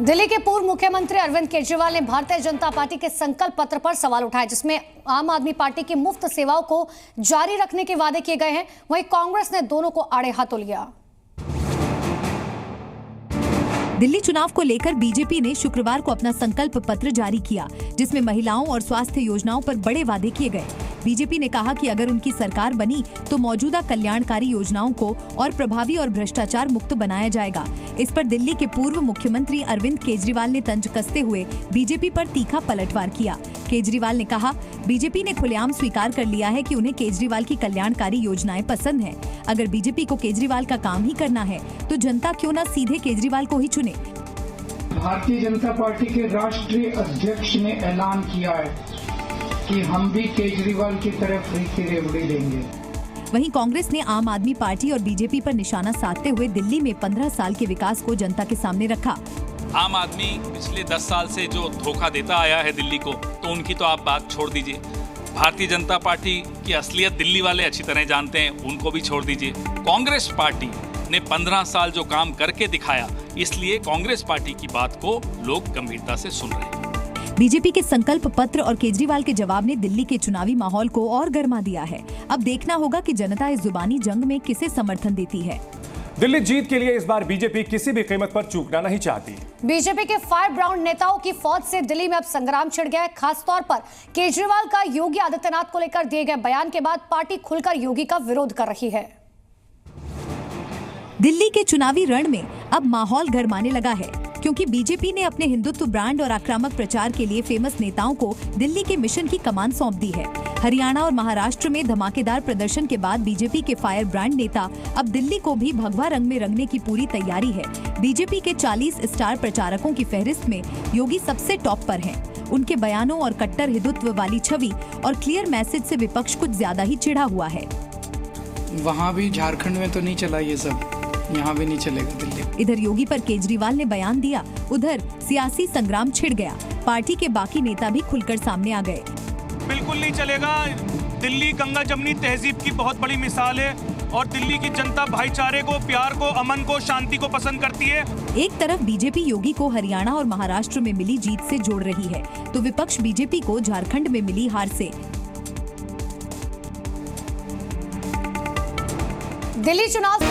दिल्ली के पूर्व मुख्यमंत्री अरविंद केजरीवाल ने भारतीय जनता पार्टी के संकल्प पत्र पर सवाल उठाए, जिसमें आम आदमी पार्टी की मुफ्त सेवाओं को जारी रखने के वादे किए गए हैं। वहीं कांग्रेस ने दोनों को आड़े हाथों लिया। दिल्ली चुनाव को लेकर बीजेपी ने शुक्रवार को अपना संकल्प पत्र जारी किया, जिसमें महिलाओं और स्वास्थ्य योजनाओं पर बड़े वादे किए गए। बीजेपी ने कहा कि अगर उनकी सरकार बनी तो मौजूदा कल्याणकारी योजनाओं को और प्रभावी और भ्रष्टाचार मुक्त बनाया जाएगा। इस पर दिल्ली के पूर्व मुख्यमंत्री अरविंद केजरीवाल ने तंज कसते हुए बीजेपी पर तीखा पलटवार किया। केजरीवाल ने कहा, बीजेपी ने खुलेआम स्वीकार कर लिया है कि उन्हें केजरीवाल की कल्याणकारी योजनाएं पसंद हैं। अगर बीजेपी को केजरीवाल का काम ही करना है तो जनता क्यों न सीधे केजरीवाल को ही चुने। भारतीय जनता पार्टी के राष्ट्रीय अध्यक्ष ने ऐलान किया है कि हम भी केजरीवाल की तरह फ्री की रेवड़ी देंगे। वहीं कांग्रेस ने आम आदमी पार्टी और बीजेपी पर निशाना साधते हुए दिल्ली में 15 साल के विकास को जनता के सामने रखा। आम आदमी पिछले 10 साल से जो धोखा देता आया है दिल्ली को, तो उनकी तो आप बात छोड़ दीजिए। भारतीय जनता पार्टी की असलियत दिल्ली वाले अच्छी तरह जानते हैं, उनको भी छोड़ दीजिए। कांग्रेस पार्टी ने 15 साल जो काम करके दिखाया, इसलिए कांग्रेस पार्टी की बात को लोग गंभीरता से सुन रहे हैं। बीजेपी के संकल्प पत्र और केजरीवाल के जवाब ने दिल्ली के चुनावी माहौल को और गर्मा दिया है। अब देखना होगा कि जनता इस जुबानी जंग में किसे समर्थन देती है। दिल्ली जीत के लिए इस बार बीजेपी किसी भी कीमत पर चूकना नहीं चाहती। बीजेपी के फायर ब्रांड नेताओं की फौज से दिल्ली में अब संग्राम छिड़ गया है। खासतौर पर केजरीवाल का योगी आदित्यनाथ को लेकर दिए गए बयान के बाद पार्टी खुलकर योगी का विरोध कर रही है। दिल्ली के चुनावी रण में अब माहौल गरमाने लगा है, क्योंकि बीजेपी ने अपने हिंदुत्व ब्रांड और आक्रामक प्रचार के लिए फेमस नेताओं को दिल्ली के मिशन की कमान सौंप दी है। हरियाणा और महाराष्ट्र में धमाकेदार प्रदर्शन के बाद बीजेपी के फायर ब्रांड नेता अब दिल्ली को भी भगवा रंग में रंगने की पूरी तैयारी है। बीजेपी के 40 स्टार प्रचारकों की फहरिस्त में योगी सबसे टॉप पर हैं। उनके बयानों और कट्टर हिंदुत्व वाली छवि और क्लियर मैसेज से विपक्ष कुछ ज्यादा ही चिढ़ा हुआ है। वहाँ भी झारखंड में तो नहीं चला ये सब, यहाँ भी नहीं चलेगा दिल्ली। इधर योगी पर केजरीवाल ने बयान दिया, उधर सियासी संग्राम छिड़ गया। पार्टी के बाकी नेता भी खुलकर सामने आ गए। बिल्कुल नहीं चलेगा। दिल्ली गंगा जमनी तहजीब की बहुत बड़ी मिसाल है और दिल्ली की जनता भाईचारे को, प्यार को, अमन को, शांति को पसंद करती है। एक तरफ बीजेपी योगी को हरियाणा और महाराष्ट्र में मिली जीत से जोड़ रही है, तो विपक्ष बीजेपी को झारखंड में मिली हार से। दिल्ली चुनाव